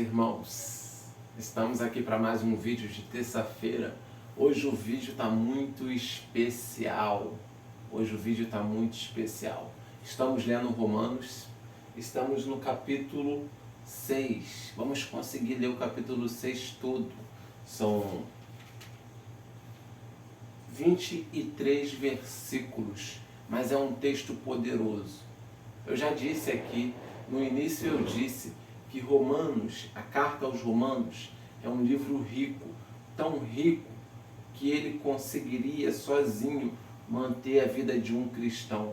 irmãos, estamos aqui para mais um vídeo de terça-feira. Hoje o vídeo está muito especial. Estamos lendo Romanos, estamos no capítulo 6. Vamos conseguir ler o capítulo 6 todo. São 23 versículos, mas é um texto poderoso. Eu já disse aqui, no início eu disse que Romanos, a carta aos Romanos, é um livro rico, tão rico que ele conseguiria sozinho manter a vida de um cristão,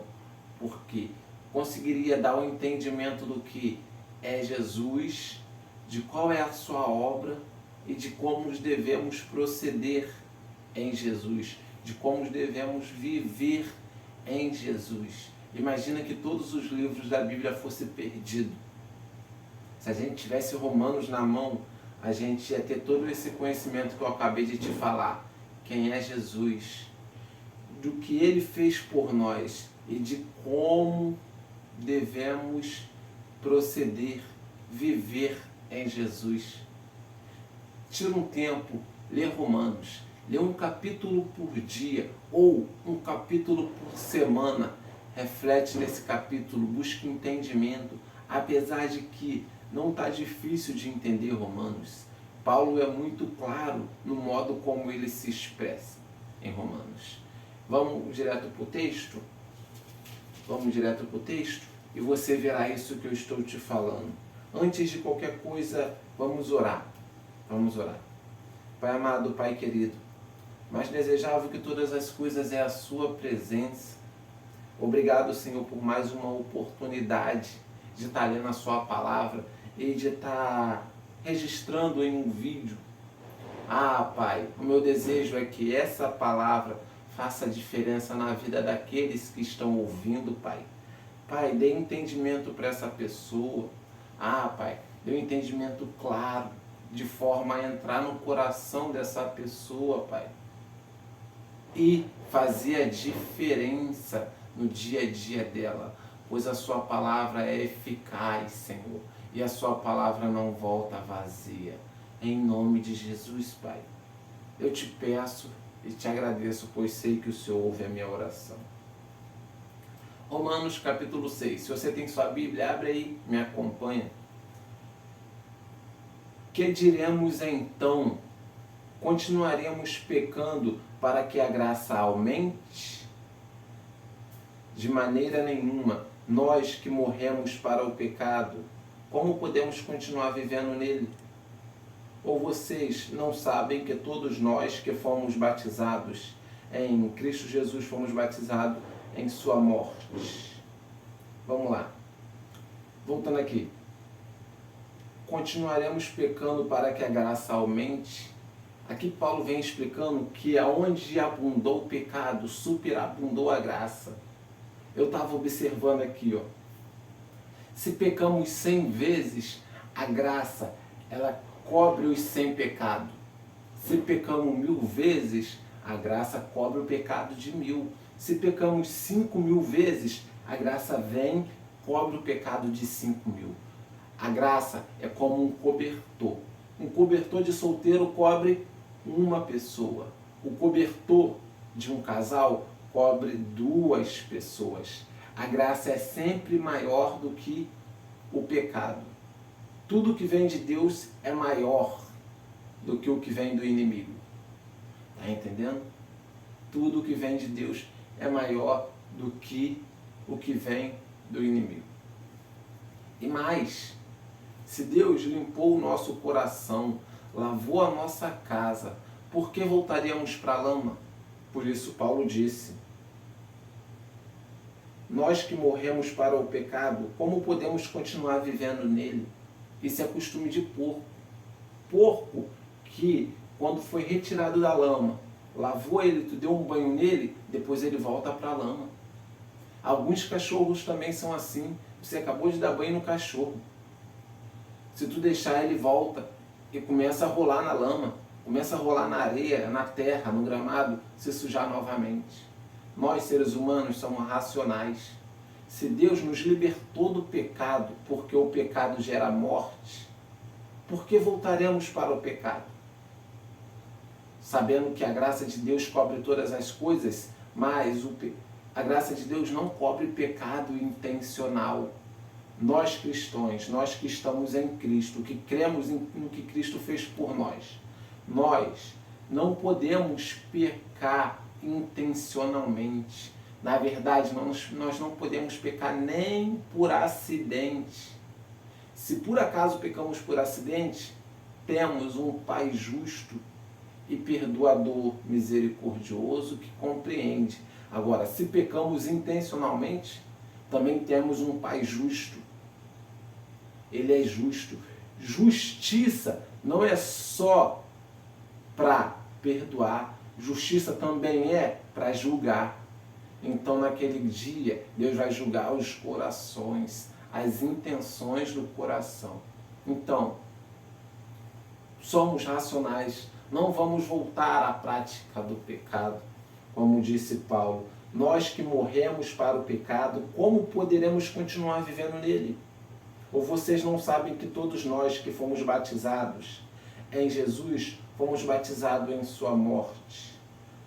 porque conseguiria dar o entendimento do que é Jesus, de qual é a sua obra e de como devemos proceder em Jesus, de como devemos viver em Jesus. Imagina que todos os livros da Bíblia fossem perdidos. Se a gente tivesse Romanos na mão, a gente ia ter todo esse conhecimento que eu acabei de te falar. Quem é Jesus, do que Ele fez por nós e de como devemos proceder, viver em Jesus. Tira um tempo, lê Romanos, lê um capítulo por dia ou um capítulo por semana. Reflete nesse capítulo, busque entendimento, apesar de que não está difícil de entender Romanos. Paulo é muito claro no modo como ele se expressa em Romanos. Vamos direto para o texto? Vamos direto para o texto e você verá isso que eu estou te falando. Antes de qualquer coisa, vamos orar. Vamos orar. Pai amado, Pai querido, mais desejável que todas as coisas é a sua presença. Obrigado, Senhor, por mais uma oportunidade de estar lendo a sua palavra e de estar registrando em um vídeo. Pai, o meu desejo é que essa palavra faça diferença na vida daqueles que estão ouvindo, Pai. Pai, dê entendimento para essa pessoa. Pai, dê um entendimento claro, de forma a entrar no coração dessa pessoa, Pai, e fazer a diferença no dia a dia dela, pois a sua palavra é eficaz, Senhor, e a sua palavra não volta vazia. Em nome de Jesus, Pai, eu te peço e te agradeço, pois sei que o Senhor ouve a minha oração. Romanos capítulo 6, se você tem sua Bíblia, abre aí, me acompanha. Que diremos então? Continuaremos pecando para que a graça aumente? De maneira nenhuma. Nós que morremos para o pecado, como podemos continuar vivendo nele? Ou vocês não sabem que todos nós que fomos batizados em Cristo Jesus, fomos batizados em sua morte? Vamos lá. Voltando aqui. Continuaremos pecando para que a graça aumente? Aqui Paulo vem explicando que aonde abundou o pecado, superabundou a graça. Eu estava observando aqui, se pecamos 100 vezes, a graça, ela cobre os 100 pecados. Se pecamos 1000 vezes, a graça cobre o pecado de 1000. Se pecamos 5000 vezes, a graça vem, cobre o pecado de 5000. A graça é como um cobertor. Um cobertor de solteiro cobre uma pessoa. O cobertor de um casal cobre 2 pessoas. A graça é sempre maior do que o pecado. Tudo que vem de Deus é maior do que o que vem do inimigo. Está entendendo? Tudo que vem de Deus é maior do que o que vem do inimigo. E mais, se Deus limpou o nosso coração, lavou a nossa casa, por que voltaríamos para a lama? Por isso Paulo disse: nós que morremos para o pecado, como podemos continuar vivendo nele? Isso é costume de porco. Porco que, quando foi retirado da lama, lavou ele, tu deu um banho nele, depois ele volta para a lama. Alguns cachorros também são assim. Você acabou de dar banho no cachorro. Se tu deixar, ele volta e começa a rolar na lama, começa a rolar na areia, na terra, no gramado, se sujar novamente. Nós, seres humanos, somos racionais. Se Deus nos libertou do pecado, porque o pecado gera morte, por que voltaremos para o pecado? Sabendo que a graça de Deus cobre todas as coisas, mas a graça de Deus não cobre pecado intencional. Nós cristãos, nós que estamos em Cristo, que cremos no que Cristo fez por nós, nós não podemos pecar intencionalmente. Na verdade, nós não podemos pecar nem por acidente. Se por acaso pecamos por acidente, temos um Pai justo e perdoador, misericordioso, que compreende. Agora, se pecamos intencionalmente, também temos um Pai justo. Ele é justo. Justiça não é só para perdoar, justiça também é para julgar. Então, naquele dia, Deus vai julgar os corações, as intenções do coração. Então, somos racionais, não vamos voltar à prática do pecado. Como disse Paulo, nós que morremos para o pecado, como poderemos continuar vivendo nele? Ou vocês não sabem que todos nós que fomos batizados em Jesus, fomos batizados em sua morte?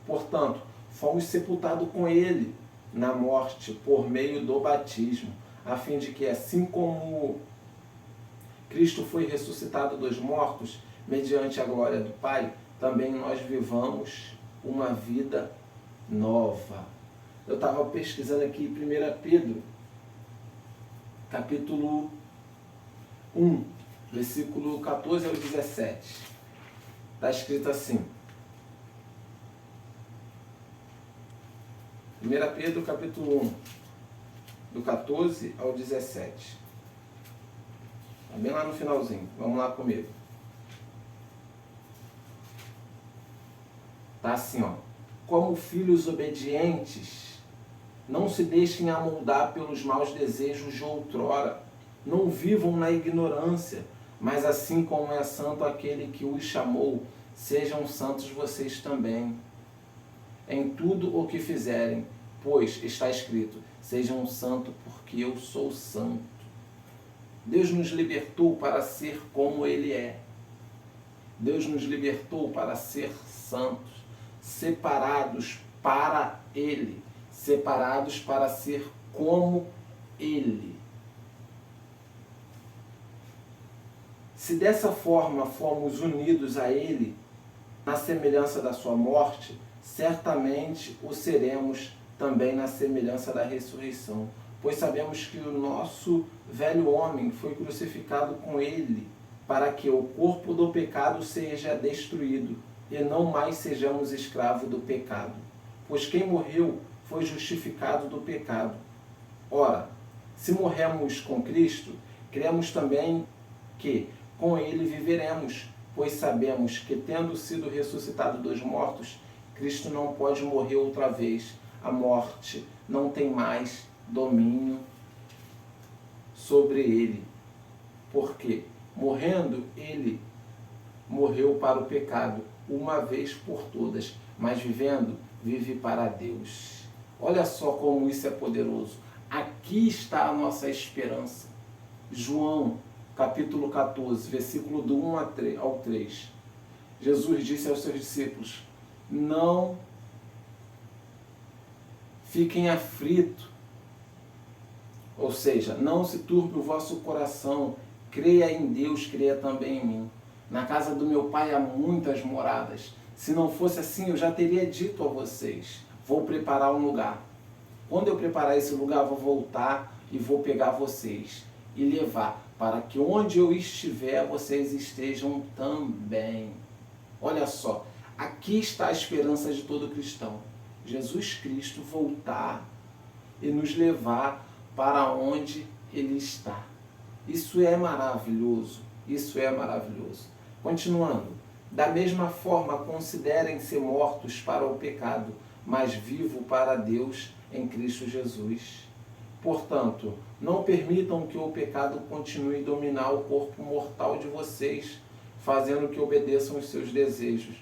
Portanto, fomos sepultados com ele na morte por meio do batismo, a fim de que, assim como Cristo foi ressuscitado dos mortos, mediante a glória do Pai, também nós vivamos uma vida nova. Eu estava pesquisando aqui 1 Pedro, capítulo 1, versículo 14 ao 17. Está escrito assim. 1 Pedro, capítulo 1, do 14 ao 17. Está bem lá no finalzinho. Vamos lá comigo. Está assim, ó. Como filhos obedientes, não se deixem amoldar pelos maus desejos de outrora. Não vivam na ignorância, mas assim como é santo aquele que os chamou, sejam santos vocês também. Em tudo o que fizerem, pois está escrito, sejam santos porque eu sou santo. Deus nos libertou para ser como Ele é. Deus nos libertou para ser santos, separados para Ele, separados para ser como Ele. Se dessa forma formos unidos a Ele, na semelhança da sua morte, certamente o seremos também na semelhança da ressurreição. Pois sabemos que o nosso velho homem foi crucificado com Ele, para que o corpo do pecado seja destruído, e não mais sejamos escravos do pecado. Pois quem morreu foi justificado do pecado. Ora, se morremos com Cristo, cremos também que com Ele viveremos, pois sabemos que, tendo sido ressuscitado dos mortos, Cristo não pode morrer outra vez. A morte não tem mais domínio sobre Ele. Porque, morrendo, Ele morreu para o pecado, uma vez por todas, mas vivendo, vive para Deus. Olha só como isso é poderoso. Aqui está a nossa esperança. João, capítulo 14, versículo do 1 ao 3. Jesus disse aos seus discípulos, não fiquem aflitos, ou seja, não se turbe o vosso coração, creia em Deus, creia também em mim. Na casa do meu Pai há muitas moradas. Se não fosse assim, eu já teria dito a vocês, vou preparar um lugar. Quando eu preparar esse lugar, vou voltar e vou pegar vocês e levar, para que onde eu estiver, vocês estejam também. Olha só, aqui está a esperança de todo cristão. Jesus Cristo voltar e nos levar para onde Ele está. Isso é maravilhoso, isso é maravilhoso. Continuando, da mesma forma considerem-se mortos para o pecado, mas vivos para Deus em Cristo Jesus. Portanto, não permitam que o pecado continue a dominar o corpo mortal de vocês, fazendo que obedeçam os seus desejos.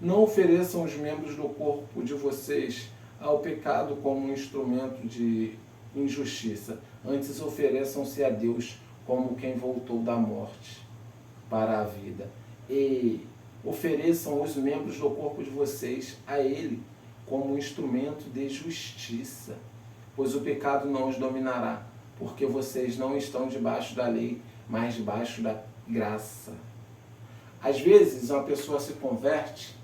Não ofereçam os membros do corpo de vocês ao pecado como um instrumento de injustiça. Antes ofereçam-se a Deus como quem voltou da morte. para a vida. E ofereçam os membros do corpo de vocês a Ele como um instrumento de justiça, pois o pecado não os dominará, porque vocês não estão debaixo da lei, mas debaixo da graça. Às vezes uma pessoa se converte,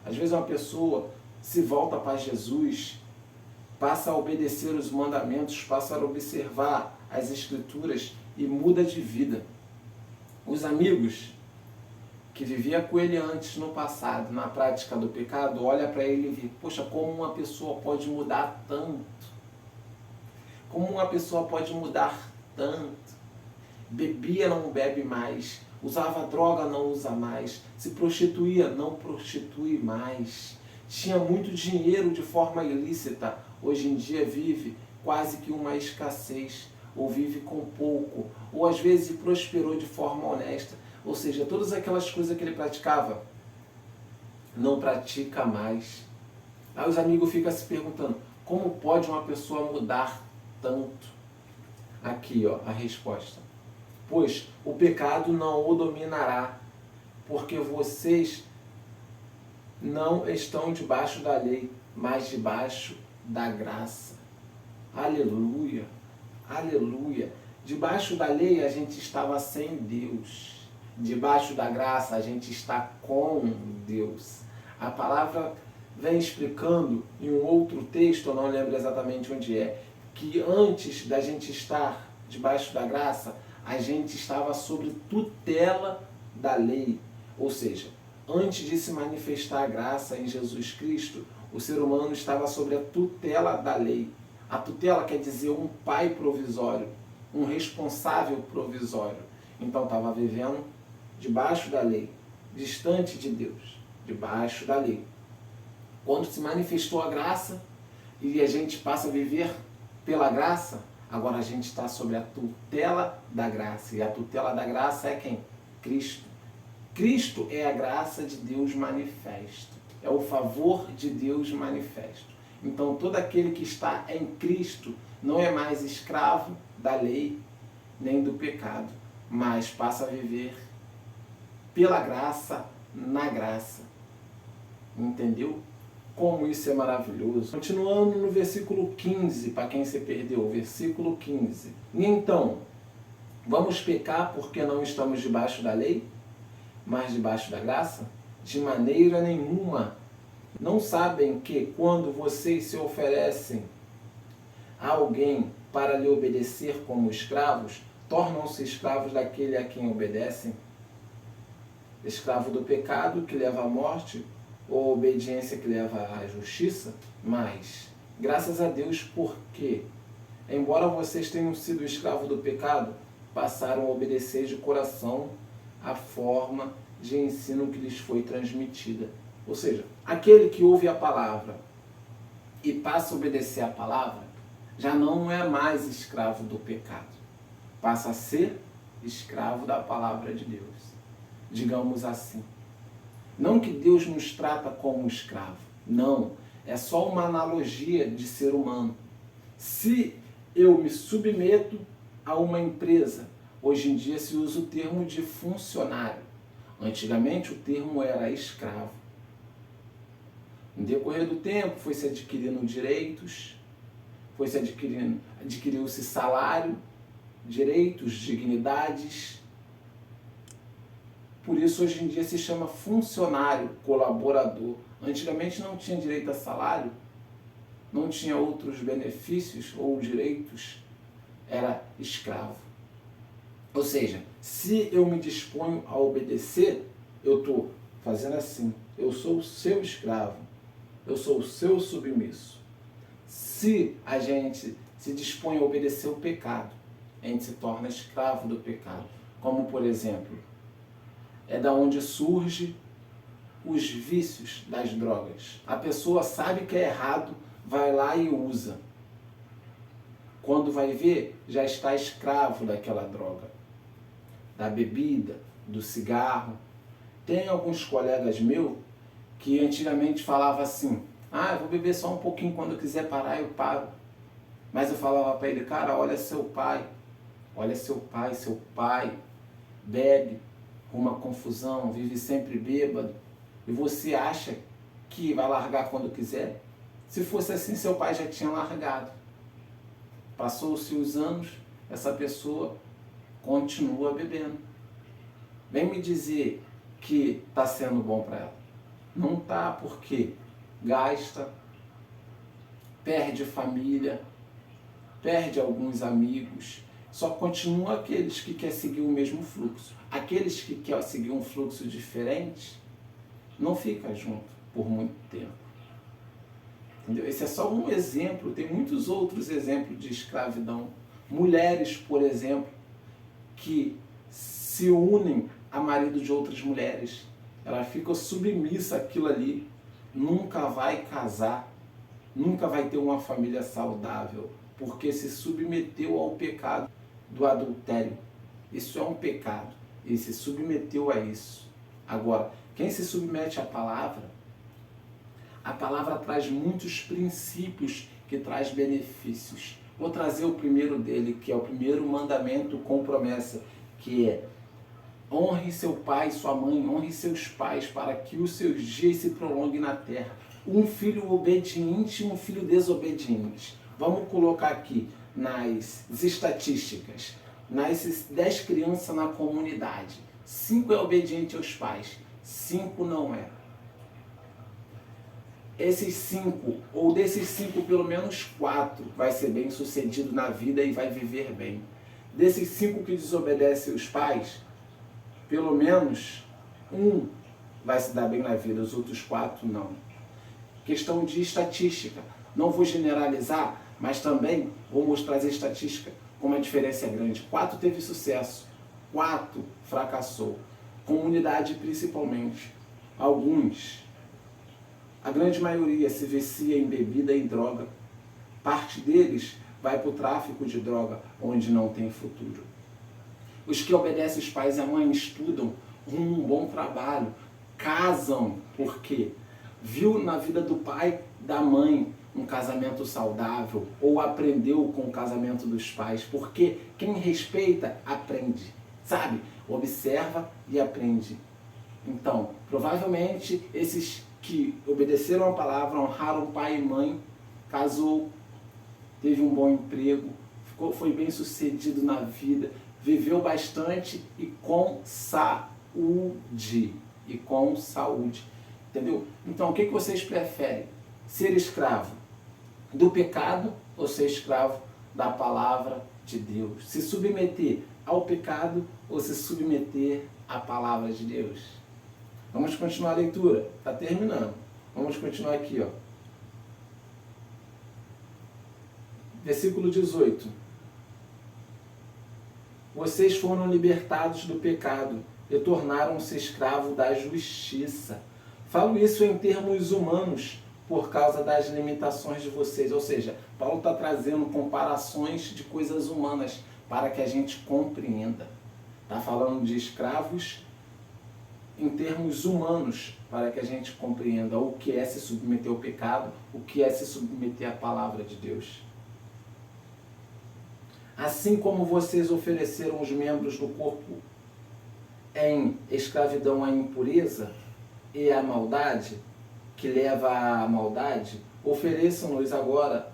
às vezes uma pessoa se volta para Jesus, passa a obedecer os mandamentos, passa a observar as Escrituras e muda de vida. Os amigos que viviam com ele antes no passado, na prática do pecado, olha para ele e vê, poxa, como uma pessoa pode mudar tanto? Como uma pessoa pode mudar tanto? Bebia, não bebe mais. Usava droga, não usa mais. Se prostituía, não prostitui mais. Tinha muito dinheiro de forma ilícita. Hoje em dia vive quase que uma escassez. Ou vive com pouco. Ou às vezes prosperou de forma honesta. Ou seja, todas aquelas coisas que ele praticava, não pratica mais. Aí os amigos ficam se perguntando, como pode uma pessoa mudar tanto? Aqui, ó, a resposta. Pois o pecado não o dominará, porque vocês não estão debaixo da lei, mas debaixo da graça. Aleluia, aleluia. Debaixo da lei a gente estava sem Deus. Debaixo da graça a gente está com Deus. A palavra vem explicando em um outro texto, eu não lembro exatamente onde é, que antes da gente estar debaixo da graça, a gente estava sob tutela da lei. Ou seja, antes de se manifestar a graça em Jesus Cristo, o ser humano estava sob a tutela da lei. A tutela quer dizer um pai provisório, um responsável provisório. Então estava vivendo debaixo da lei, distante de Deus, debaixo da lei. Quando se manifestou a graça e a gente passa a viver pela graça, agora a gente está sob a tutela da graça. E a tutela da graça é quem? Cristo. Cristo é a graça de Deus manifesto. É o favor de Deus manifesto. Então todo aquele que está em Cristo não é mais escravo da lei nem do pecado, mas passa a viver pela graça, na graça. Entendeu? Como isso é maravilhoso. Continuando no versículo 15, para quem se perdeu, versículo 15. E então, vamos pecar porque não estamos debaixo da lei, mas debaixo da graça? De maneira nenhuma. Não sabem que quando vocês se oferecem a alguém para lhe obedecer como escravos, tornam-se escravos daquele a quem obedecem? Escravo do pecado que leva à morte, ou obediência que leva à justiça? Mas, graças a Deus, porque, embora vocês tenham sido escravos do pecado, passaram a obedecer de coração a forma de ensino que lhes foi transmitida. Ou seja, aquele que ouve a palavra e passa a obedecer a palavra, já não é mais escravo do pecado. Passa a ser escravo da palavra de Deus. Digamos assim. Não que Deus nos trata como escravo. Não. É só uma analogia de ser humano. Se eu me submeto a uma empresa, hoje em dia se usa o termo de funcionário. Antigamente o termo era escravo. No decorrer do tempo foi se adquirindo direitos, adquiriu-se salário, direitos, dignidades. Por isso hoje em dia se chama funcionário, colaborador. Antigamente não tinha direito a salário, não tinha outros benefícios ou direitos, era escravo. Ou seja, se eu me disponho a obedecer, eu estou fazendo assim, eu sou o seu escravo, eu sou o seu submisso. Se a gente se dispõe a obedecer o pecado, a gente se torna escravo do pecado. Como, por exemplo, é da onde surge os vícios das drogas. A pessoa sabe que é errado, vai lá e usa. Quando vai ver, já está escravo daquela droga, da bebida, do cigarro. Tem alguns colegas meus que antigamente falavam assim, eu vou beber só um pouquinho, quando eu quiser parar eu paro. Mas eu falava para ele, cara, olha seu pai bebe, com uma confusão, vive sempre bêbado, e você acha que vai largar quando quiser? Se fosse assim, seu pai já tinha largado. Passou-se os anos, essa pessoa continua bebendo. Vem me dizer que está sendo bom para ela. Não está, porque gasta, perde família, perde alguns amigos. Só continua aqueles que querem seguir o mesmo fluxo. Aqueles que querem seguir um fluxo diferente, não fica junto por muito tempo. Entendeu? Esse é só um exemplo, tem muitos outros exemplos de escravidão. Mulheres, por exemplo, que se unem a marido de outras mulheres. Ela fica submissa àquilo ali, nunca vai casar, nunca vai ter uma família saudável, porque se submeteu ao pecado do adultério. Isso é um pecado, e se submeteu a isso. Agora, quem se submete à palavra, a palavra traz muitos princípios que traz benefícios. Vou trazer o primeiro dele, que é o primeiro mandamento com promessa, que é: honre seu pai e sua mãe, honre seus pais, para que os seus dias se prolonguem na terra. Um filho obediente e um filho desobediente. Vamos colocar aqui nas estatísticas, nas 10 crianças na comunidade, 5 é obediente aos pais, 5 não é. Esses 5, ou desses 5, pelo menos 4 vai ser bem sucedido na vida e vai viver bem. Desses 5 que desobedecem os pais, pelo menos 1 vai se dar bem na vida, os outros 4 não. Questão de estatística. Não vou generalizar, mas também vou mostrar as estatísticas como a diferença é grande. 4 teve sucesso, 4 fracassou. Comunidade principalmente. Alguns, a grande maioria, se vicia em bebida e em droga. Parte deles vai para o tráfico de droga, onde não tem futuro. Os que obedecem os pais e a mãe estudam, um bom trabalho, casam, porque viu na vida do pai, da mãe, um casamento saudável, ou aprendeu com o casamento dos pais, porque quem respeita, aprende, sabe? Observa e aprende. Então, provavelmente, esses que obedeceram a palavra, honraram pai e mãe, casou, teve um bom emprego, foi bem sucedido na vida, viveu bastante e com saúde. Entendeu? Então, o que vocês preferem? Ser escravo do pecado ou ser escravo da palavra de Deus? Se submeter ao pecado ou se submeter à palavra de Deus? Vamos continuar a leitura. Está terminando. Vamos continuar aqui, ó. Versículo 18. Vocês foram libertados do pecado e tornaram-se escravos da justiça. Falo isso em termos humanos por causa das limitações de vocês. Ou seja, Paulo está trazendo comparações de coisas humanas para que a gente compreenda. Está falando de escravos em termos humanos para que a gente compreenda o que é se submeter ao pecado, o que é se submeter à palavra de Deus. Assim como vocês ofereceram os membros do corpo em escravidão à impureza e à maldade, que leva à maldade, ofereçam-nos agora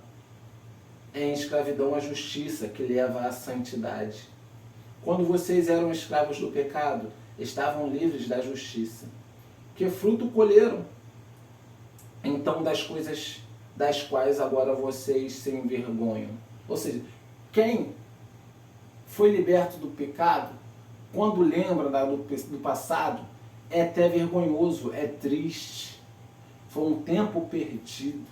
em escravidão à justiça, que leva à santidade. Quando vocês eram escravos do pecado, estavam livres da justiça. Que fruto colheram? Então, das coisas das quais agora vocês se envergonham. Ou seja, quem foi liberto do pecado, quando lembra do passado, é até vergonhoso, é triste. Foi um tempo perdido.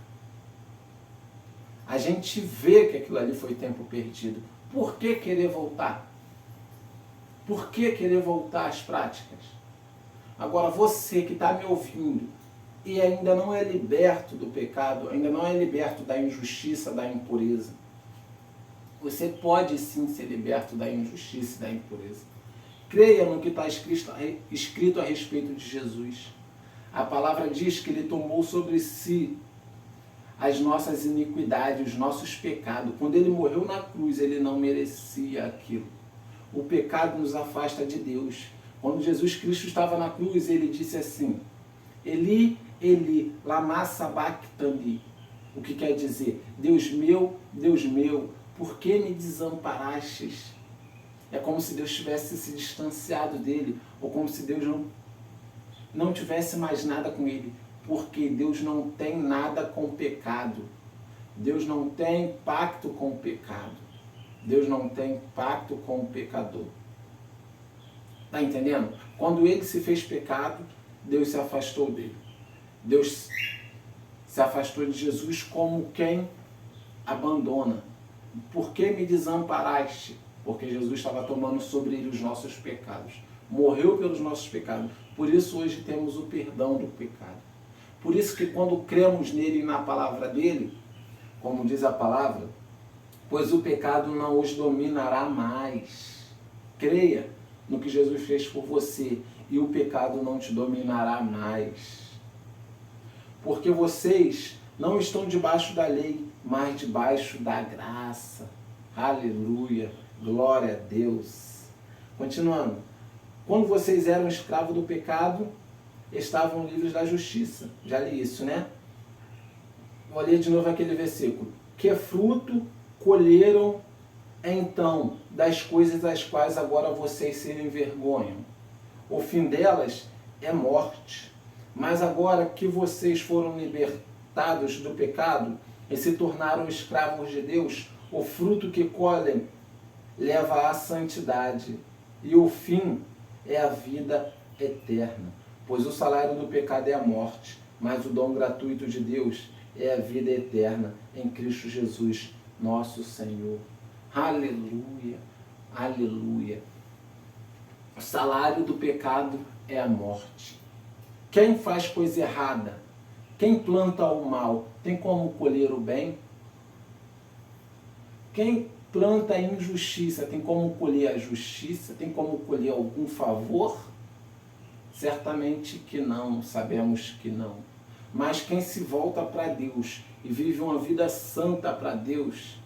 A gente vê que aquilo ali foi tempo perdido. Por que querer voltar? Por que querer voltar às práticas? Agora, você que está me ouvindo e ainda não é liberto do pecado, ainda não é liberto da injustiça, da impureza, você pode sim ser liberto da injustiça e da impureza. Creia no que está escrito a respeito de Jesus. A palavra diz que Ele tomou sobre si as nossas iniquidades, os nossos pecados. Quando Ele morreu na cruz, Ele não merecia aquilo. O pecado nos afasta de Deus. Quando Jesus Cristo estava na cruz, ele disse assim: Eli, Eli, lama sabachthani. O que quer dizer? Deus meu, por que me desamparastes? É como se Deus tivesse se distanciado dele, ou como se Deus não tivesse mais nada com ele, porque Deus não tem nada com o pecado. Deus não tem pacto com o pecado. Deus não tem pacto com o pecador. Está entendendo? Quando ele se fez pecado, Deus se afastou dele. Deus se afastou de Jesus como quem abandona. Por que me desamparaste? Porque Jesus estava tomando sobre ele os nossos pecados. Morreu pelos nossos pecados. Por isso hoje temos o perdão do pecado. Por isso que quando cremos nele e na palavra dele, como diz a palavra, pois o pecado não os dominará mais. Creia no que Jesus fez por você e o pecado não te dominará mais. Porque vocês não estão debaixo da lei, mas debaixo da graça. Aleluia, glória a Deus. Continuando. Quando vocês eram escravos do pecado, estavam livres da justiça. Já li isso, né? Vou ler de novo aquele versículo. Que fruto colheram então das coisas às quais agora vocês se envergonham? O fim delas é morte. Mas agora que vocês foram libertados do pecado e se tornaram escravos de Deus, o fruto que colhem leva à santidade. E o fim é a vida eterna. Pois o salário do pecado é a morte, mas o dom gratuito de Deus é a vida eterna em Cristo Jesus, nosso Senhor. Aleluia, aleluia. O salário do pecado é a morte. Quem faz coisa errada, quem planta o mal, tem como colher o bem? Quem planta a injustiça, tem como colher a justiça? Tem como colher algum favor? Certamente que não, sabemos que não. Mas quem se volta para Deus e vive uma vida santa para Deus,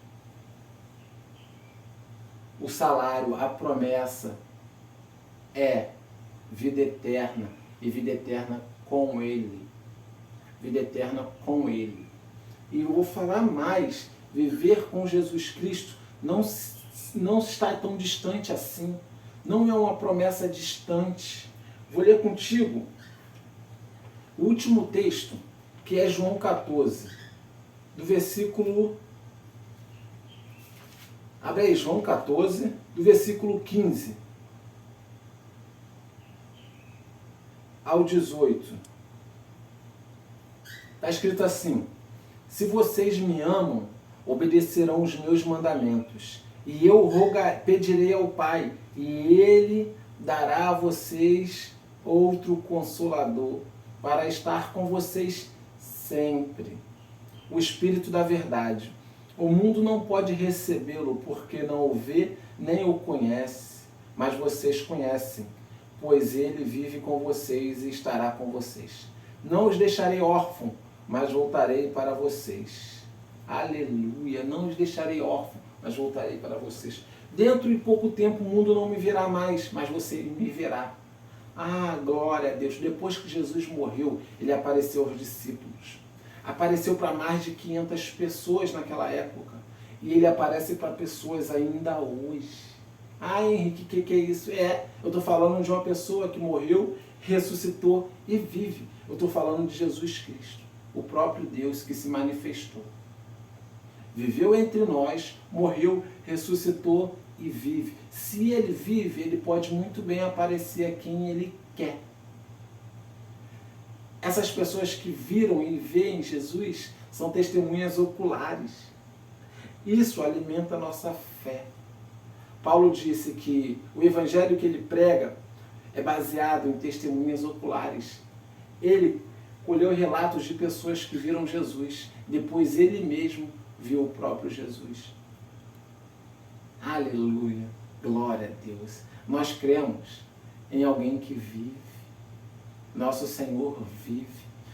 o salário, a promessa é vida eterna e vida eterna com Ele. Vida eterna com Ele. E eu vou falar mais, viver com Jesus Cristo não está tão distante assim. Não é uma promessa distante. Vou ler contigo o último texto, que é João 14, do versículo... Abre aí, João 14, do versículo 15 ao 18. Está escrito assim: se vocês me amam, obedecerão os meus mandamentos, e eu pedirei ao Pai, e Ele dará a vocês outro Consolador, para estar com vocês sempre. O Espírito da Verdade. O mundo não pode recebê-lo, porque não o vê nem o conhece, mas vocês conhecem, pois ele vive com vocês e estará com vocês. Não os deixarei órfãos, mas voltarei para vocês. Aleluia! Não os deixarei órfãos, mas voltarei para vocês. Dentro de pouco tempo o mundo não me verá mais, mas você me verá. Ah, glória a Deus! Depois que Jesus morreu, ele apareceu aos discípulos. Apareceu para mais de 500 pessoas naquela época. E ele aparece para pessoas ainda hoje. Ah, Henrique, que é isso? Eu estou falando de uma pessoa que morreu, ressuscitou e vive. Eu estou falando de Jesus Cristo, o próprio Deus que se manifestou. Viveu entre nós, morreu, ressuscitou e vive. Se ele vive, ele pode muito bem aparecer a quem ele quer. Essas pessoas que viram e veem Jesus são testemunhas oculares. Isso alimenta a nossa fé. Paulo disse que o evangelho que ele prega é baseado em testemunhas oculares. Ele colheu relatos de pessoas que viram Jesus, depois ele mesmo viu o próprio Jesus. Aleluia, glória a Deus. Nós cremos em alguém que vive. Nosso Senhor vive.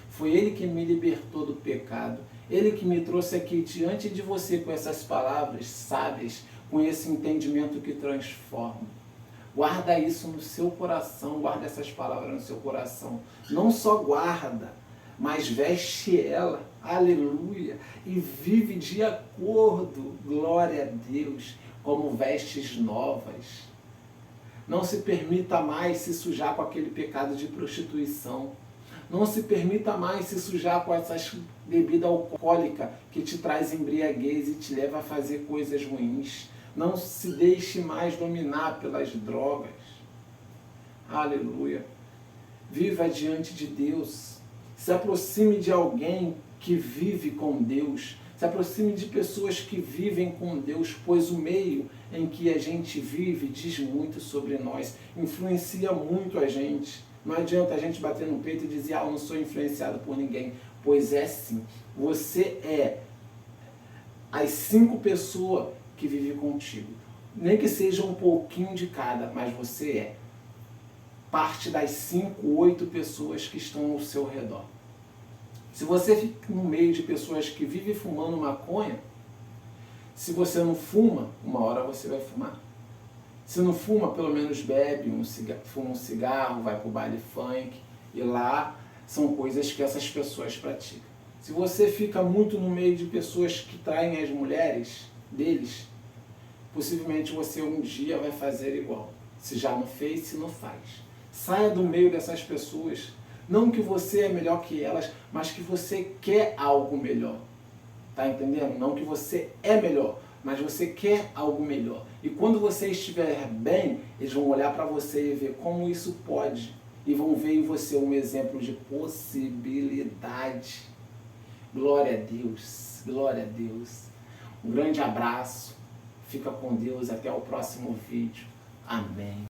Foi Ele que me libertou do pecado. Ele que me trouxe aqui diante de você com essas palavras sábias, com esse entendimento que transforma. Guarda isso no seu coração, guarda essas palavras no seu coração. Não só guarda, mas veste ela, aleluia, e vive de acordo, glória a Deus, como vestes novas. Não se permita mais se sujar com aquele pecado de prostituição. Não se permita mais se sujar com essas bebidas alcoólicas que te traz embriaguez e te leva a fazer coisas ruins. Não se deixe mais dominar pelas drogas. Aleluia. Viva diante de Deus. Se aproxime de alguém que vive com Deus. Se aproxime de pessoas que vivem com Deus, pois o meio em que a gente vive diz muito sobre nós, influencia muito a gente. Não adianta a gente bater no peito e dizer, eu não sou influenciado por ninguém. Pois é sim. Você é as 5 pessoas que vivem contigo. Nem que seja um pouquinho de cada, mas você é parte das 5, 8 pessoas que estão ao seu redor. Se você fica no meio de pessoas que vivem fumando maconha, se você não fuma, uma hora você vai fumar. Se não fuma, pelo menos bebe, fuma um cigarro, vai para o baile funk, e lá são coisas que essas pessoas praticam. Se você fica muito no meio de pessoas que traem as mulheres deles, possivelmente você um dia vai fazer igual. Se já não fez, se não faz. Saia do meio dessas pessoas. Não que você é melhor que elas, mas que você quer algo melhor. Tá entendendo? Não que você é melhor, mas você quer algo melhor. E quando você estiver bem, eles vão olhar para você e ver como isso pode. E vão ver em você um exemplo de possibilidade. Glória a Deus, glória a Deus. Um grande abraço. Fica com Deus. Até o próximo vídeo. Amém.